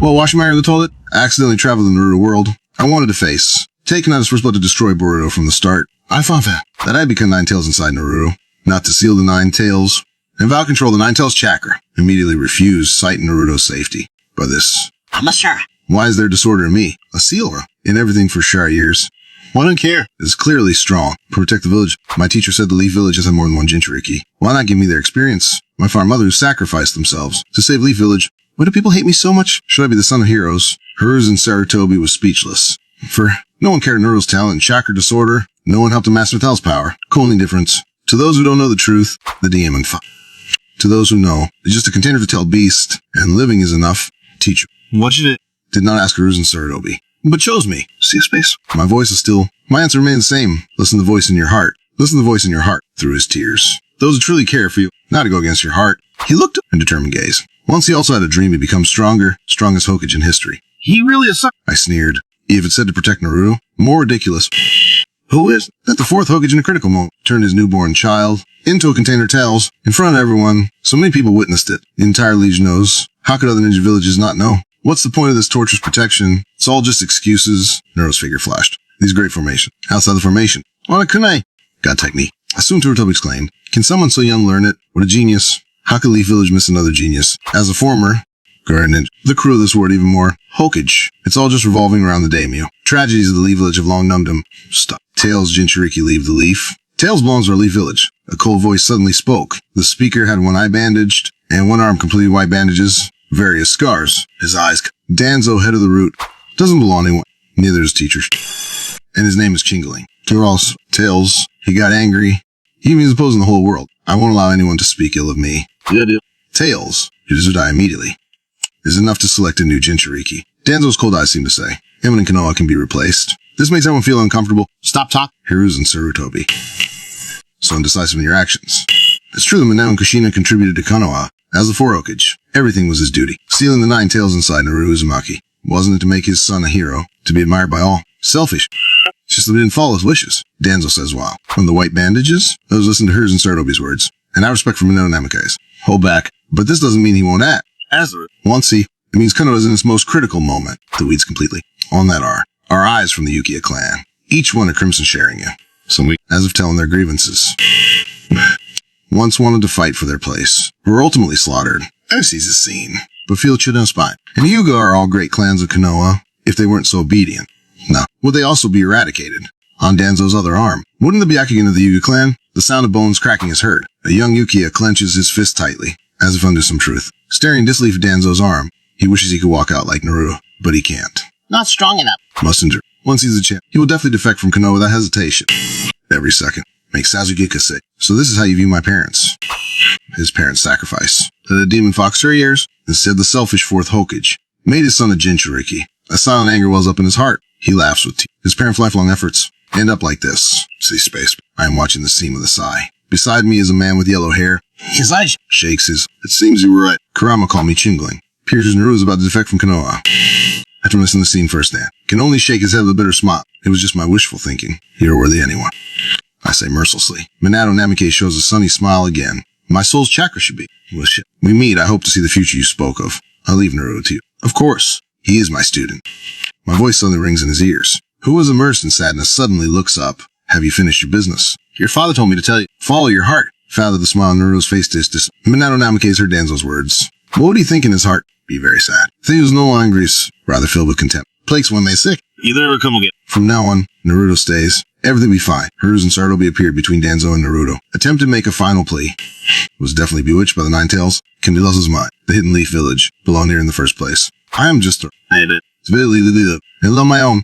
While washing my hair in the toilet, I accidentally traveled in the Naruto World. I wanted to face. Taking out his first blood to destroy Boruto from the start, I thought that I'd become Nine Tails inside Naruto, not to seal the Nine Tails, and vow control the Nine Tails chakra. Immediately refused sight in Naruto's safety. But this... I'm a sure. Why is there disorder in me, a sealer, in everything for shy years? Why don't care? It's clearly strong. Protect the village. My teacher said the Leaf Village has had more than one Jinchuriki. Why not give me their experience? My farm mothers sacrificed themselves to save Leaf Village. Why do people hate me so much? Should I be the son of heroes? Hers and Sarutobi was speechless. For no one cared Naruto's talent and chakra disorder. No one helped him master Thal's power. Only difference. To those who don't know the truth, the DM and to those who know, it's just a container to tell beast, and living is enough. Teacher. What you did not ask Hiruzen Sarutobi, but chose me. See a space? My voice is still... My answer remains the same. Listen to the voice in your heart. Listen to the voice in your heart through his tears. Those who truly care for you, not to go against your heart. He looked up in determined gaze. Once he also had a dream to become stronger, strongest Hokage in history. He really is I sneered. If it said to protect Naruto, more ridiculous. Who is that the fourth Hokage in a critical moment turned his newborn child into a container tails in front of everyone. So many people witnessed it. The entire Legion knows. How could other ninja villages not know? What's the point of this torturous protection? It's all just excuses. Naruto's figure flashed. These great formation. Outside the formation. On a kunai. Got technique. Assume Sarutobi exclaimed. Can someone so young learn it? What a genius. How could Leaf Village miss another genius? As a former Guardian Ninja, the crew of this word even more. Hokage. It's all just revolving around the daimyo. Tragedies of the Leaf Village have long numbed him. Stop. Tails Jinchuriki leave the leaf. Tails belongs to our Leaf Village. A cold voice suddenly spoke. The speaker had one eye bandaged, and one arm completely white bandages. Various scars. His eyes. Danzo, head of the root. Doesn't belong to anyone. Neither does teachers. And his name is Chingling. Tails. Tails. He got angry. He means opposing the whole world. I won't allow anyone to speak ill of me. Yeah, dude. Tails. You deserve to die immediately. Is enough to select a new Jinchuriki. Danzo's cold eyes seem to say. Him and Konoha can be replaced. This makes everyone feel uncomfortable. Stop talk. Hiruzen Sarutobi. So indecisive in your actions. It's true that Minao and Kushina contributed to Konoha. As the four Hokage, everything was his duty. Sealing the Nine Tails inside Naruto Uzumaki. Wasn't it to make his son a hero? To be admired by all? Selfish. It's just that we didn't follow his wishes. Danzo says, wow. From the white bandages? Those listen to Hiruzen Sarutobi's words. And I respect for Minao Namake's. Hold back. But this doesn't mean he won't act. Once he... It means Konoha is in its most critical moment. The weeds completely. On that are our eyes from the Ukiya clan. Each one a crimson sharing you. Some weak, as if telling their grievances. Once wanted to fight for their place. Were ultimately slaughtered. I sees the scene. But feel Chido spine. And Hyuga are all great clans of Konoha, if they weren't so obedient. Now, would they also be eradicated? On Danzo's other arm. Wouldn't the Byakugan of the Hyuga clan? The sound of bones cracking is heard. A young Ukiya clenches his fist tightly, as if under some truth. Staring dismally at Danzo's arm. He wishes he could walk out like Naruto, but he can't. Not strong enough. Must endure. Once he's a champ, he will definitely defect from Konoha without hesitation. Every second. Make Sasuke sick. So this is how you view my parents. His parents' sacrifice. That a demon fox 3 years, instead the selfish fourth Hokage, made his son a Jinchuriki. A silent anger wells up in his heart. He laughs with tears. His parents' lifelong efforts end up like this. See space. I am watching the scene with a sigh. Beside me is a man with yellow hair. His eyes Shakes his... It seems you were right. Kurama called me Chingling. Pierce's Naruto is about to defect from Konoha. After missing the scene firsthand, can only shake his head with a bitter smile. It was just my wishful thinking. You're worthy anyone. I say mercilessly. Minato Namike shows a sunny smile again. My soul's chakra should be. Well, shit. We meet, I hope to see the future you spoke of. I'll leave Naruto to you. Of course. He is my student. My voice suddenly rings in his ears. Who was immersed in sadness suddenly looks up. Have you finished your business? Your father told me to tell you. Follow your heart. Father, the smile on Naruto's face dis. Minato Namike's heard Danzo's words. What would he think in his heart? Be very sad. He was no longer rather filled with contempt. Plagues when they sick. Either ever come again. From now on, Naruto stays. Everything will be fine. Hiruzen Sarutobi appeared between Danzo and Naruto. Attempted to make a final plea. Was definitely bewitched by the Nine Tails. Can be lost his mind. The hidden Leaf Village. Belong here in the first place. I am just a... and love my own.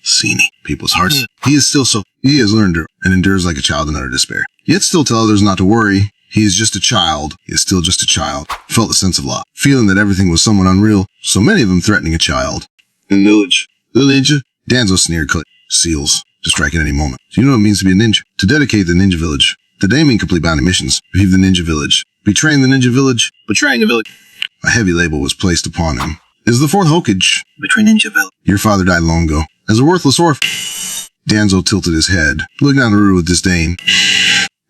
Sini. People's hearts. He is still so... He has learned and endures like a child in utter despair. Yet still tell others not to worry. He is just a child. He is still just a child. Felt a sense of loss. Feeling that everything was somewhat unreal. So many of them threatening a child. In village. Village. Danzo sneered. Seals. To strike at any moment. Do you know what it means to be a ninja? To dedicate the ninja village. The day mean complete bounty missions. Retrieve the ninja village. Betraying the ninja village. Betraying the village. A heavy label was placed upon him. Is the fourth Hokage. Betray ninja village. Your father died long ago. As a worthless orphan. Danzo tilted his head, looking down Naruto with disdain.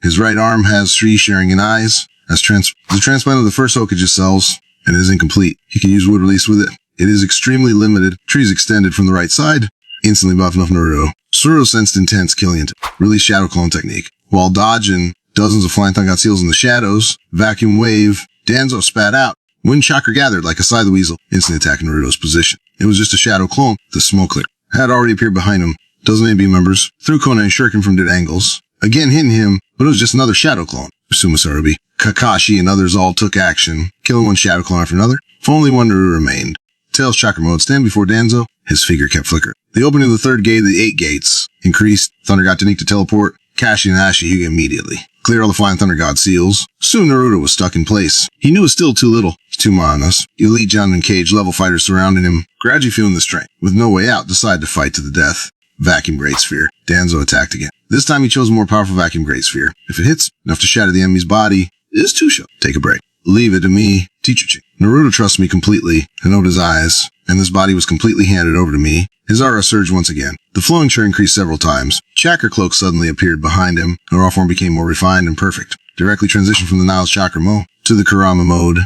His right arm has 3 sharing in eyes. As the transplant of the first Hokage's cells, and it is incomplete. He can use wood released with it. It is extremely limited. Trees extended from the right side. Instantly buffing off Naruto. Naruto sensed intense killing into release shadow clone technique. While dodging dozens of flying thungon seals in the shadows, vacuum wave, Danzo spat out. Wind chakra gathered like a scythe weasel, instantly attacking Naruto's position. It was just a shadow clone. The smoke clear had already appeared behind him. Dozen AB members threw Kona and Shuriken from dead angles. Again hitting him, but it was just another shadow clone. Sumasarubi, Kakashi, and others all took action, killing one shadow clone after another. If only one Naruto remained. Tails chakra mode stand before Danzo. His figure kept flickering. The opening of the third gate of the 8 gates increased. Thunder got technique to teleport. Kashi and Ashihige immediately. Clear all the flying Thunder God seals. Soon Naruto was stuck in place. He knew it was still too little. He's too monotonous. Elite John and Cage level fighters surrounding him, gradually feeling the strain. With no way out, decided to fight to the death. Vacuum Great Sphere. Danzo attacked again. This time he chose a more powerful Vacuum Great Sphere. If it hits enough to shatter the enemy's body, it is too short. Take a break. Leave it to me, Teacher Chi. Naruto trusts me completely, and opened his eyes, and this body was completely handed over to me. His aura surged once again. The flowing chakra increased several times. Chakra cloak suddenly appeared behind him. Her raw form became more refined and perfect. Directly transitioned from the Nile's chakra mode to the Kurama mode.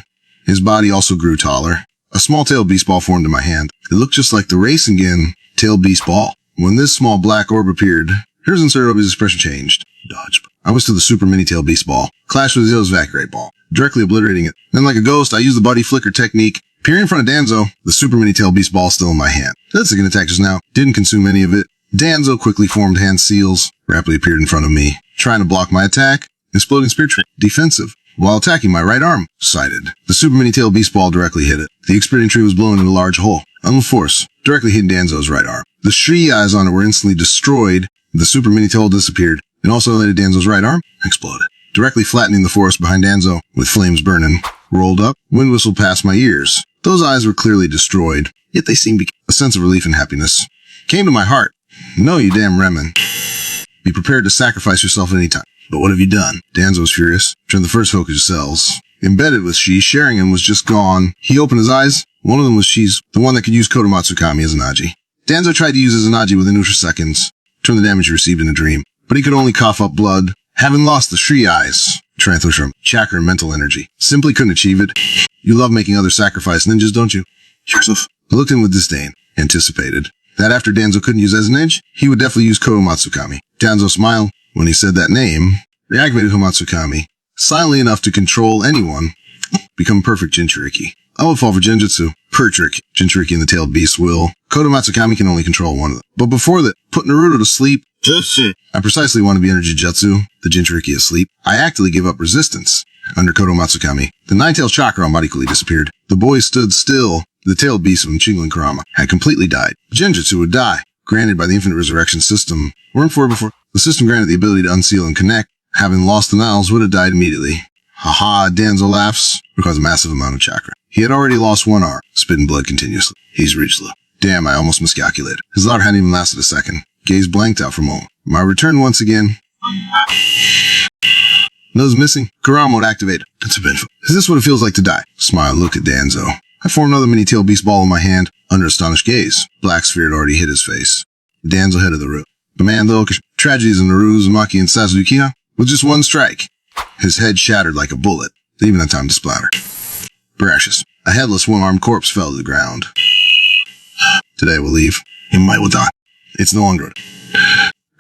His body also grew taller. A small tailed beast ball formed in my hand. It looked just like the Rasengan tailed beast ball. When this small black orb appeared, Hiruzen Sarutobi's expression changed. Dodge. I was to the super mini tail beast ball. Clashed with Zio's Vacuum ball, directly obliterating it. Then like a ghost, I used the body flicker technique. Appearing in front of Danzo, the super mini tail beast ball still in my hand. That second attack just now didn't consume any of it. Danzo quickly formed hand seals, rapidly appeared in front of me, trying to block my attack. Exploding spear trick, defensive, while attacking my right arm, sighted. The super mini tail beast ball directly hit it. The exploding tree was blown in a large hole, on force, directly hitting Danzo's right arm. The Shri eyes on it were instantly destroyed. The super mini tail disappeared, and also landed Danzo's right arm, exploded, directly flattening the forest behind Danzo, with flames burning. Rolled up, wind whistled past my ears. Those eyes were clearly destroyed, yet they seemed a sense of relief and happiness came to my heart. No, you damn Remen. Be prepared to sacrifice yourself at any time. But what have you done? Danzo was furious. Turned the first Hoku's cells. Embedded with Shi, Sharingan was just gone. He opened his eyes. One of them was Shi's, the one that could use Kodomatsukami as Anaji. Danzo tried to use his Anaji within Usha seconds. Turned the damage he received in a dream. But he could only cough up blood. Having lost the Shri eyes, Tranthosharm, chakra and mental energy. Simply couldn't achieve it. You love making others sacrifice ninjas, don't you? Yourself. I looked in with disdain. Anticipated that after Danzo couldn't use as an edge, he would definitely use Kodomatsukami. Danzo smiled when he said that name. They activated Kodomatsukami, silently enough to control anyone, become perfect Jinchuriki. I would fall for Genjutsu. Per trick, Jinchuriki and the tailed beast will. Kodomatsukami can only control one of them. But before that, put Naruto to sleep. I precisely want to be under Jujutsu, the Jinchuriki asleep. I actively give up resistance. Under Kodomatsukami, the nine-tailed chakra automatically disappeared. The boys stood still. The tailed beast from Chingling Kurama had completely died. Genjutsu would die, granted by the infinite resurrection system. Weren't for it before. The system granted the ability to unseal and connect. Having lost the Niles, would have died immediately. Haha, Danzo laughs, because a massive amount of chakra. He had already lost one arm, spitting blood continuously. He's reached low. Damn, I almost miscalculated. His laughter hadn't even lasted a second. Gaze blanked out for a moment. My return once again. Nose missing. Kurama mode activated. That's a bit. Is this what it feels like to die? Smile, look at Danzo. I formed another mini-tail beast ball in my hand, under astonished gaze. Black sphere had already hit his face. Danzo head of the room. The man, though, tragedies in Naruto, Uzumaki, and Sasuke, with just one strike. His head shattered like a bullet. They even had time to splatter. Brashes. A headless, one-armed corpse fell to the ground. Today we'll leave. He might will die. It's no longer.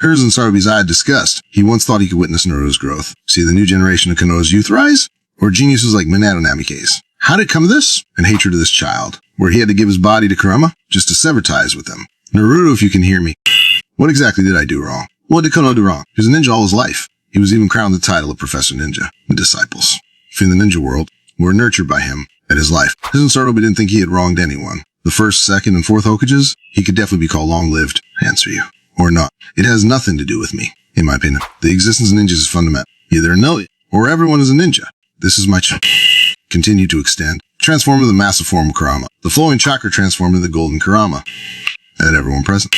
Hiruzen Sarutobi's eyed disgust. He once thought he could witness Naruto's growth. See the new generation of Konoha's youth rise? Or geniuses like Minato Namikaze. How did it come to this? And hatred of this child, where he had to give his body to Kurama just to sever ties with them. Naruto, if you can hear me. What exactly did I do wrong? What did Konoha do wrong? He was a ninja all his life. He was even crowned the title of Professor Ninja. The disciples, in the ninja world, were nurtured by him at his life. Hiruzen Sarutobi didn't think he had wronged anyone. The first, second, and fourth Hokages, he could definitely be called long-lived. Answer you. Or not. It has nothing to do with me, in my opinion. The existence of ninjas is fundamental. Either know it, or everyone is a ninja. This is my continue to extend. Transform into the massive form of Kurama. The flowing chakra transformed into the golden Kurama. At everyone present.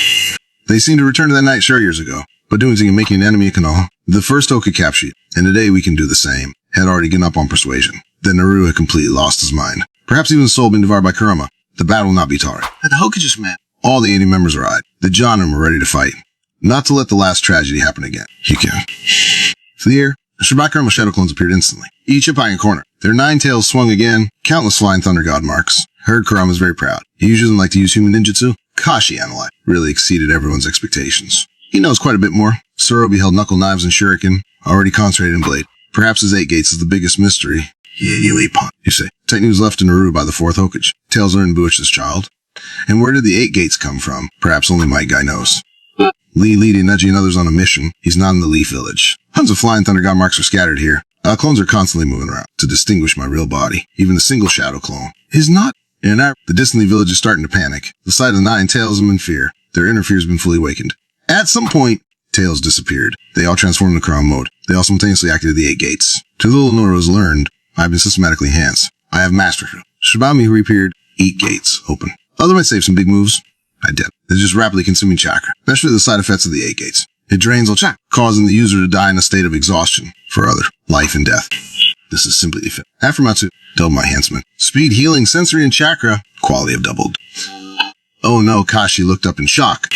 They seemed to return to that night sure years ago, but doing something and making an enemy of Konoha. The first Hoka captured you, and today we can do the same. Had already given up on persuasion. Then Naruto had completely lost his mind. Perhaps even his soul been devoured by Kurama. The battle will not be tolerated. The Hokages, man. All the 80 members are eyed. The Jonin were ready to fight. Not to let the last tragedy happen again. You can. For the air, the Shibaka Shadow clones appeared instantly. Each occupying a corner. Their 9 tails swung again, countless flying thunder god marks. Heard Kurama's very proud. He usually doesn't like to use human ninjutsu. Kashi analyzed. Really exceeded everyone's expectations. He knows quite a bit more. Surobi held knuckle knives and shuriken, already concentrated in blade. Perhaps his 8 gates is the biggest mystery. Yeah, you eat pun, you say. Technique was left to Naruto by the 4th Hokage. Tails learned Buich's child. And where did the 8 gates come from? Perhaps only Might Guy knows. Lee leading Neji and others on a mission. He's not in the Leaf Village. Tons of flying thunder god marks are scattered here. Clones are constantly moving around to distinguish my real body. Even the single shadow clone is not. In our, the distant Leaf Village is starting to panic. The sight of the 9 Tails them in fear. Their inner fear has been fully awakened. At some point, Tails disappeared. They all transformed into Kurama mode. They all simultaneously activated the 8 gates. To the little Nora has learned, I've been systematically enhanced. I have mastered her. Shibami who reappeared, 8 gates open. Other might save some big moves. I did. They're just rapidly consuming chakra, especially the side effects of the 8 gates. It drains all chakra, causing the user to die in a state of exhaustion for other life and death. This is simply fit. Aphromatsu, double my enhancement. Speed, healing, sensory, and chakra, quality have doubled. Oh no, Kashi looked up in shock.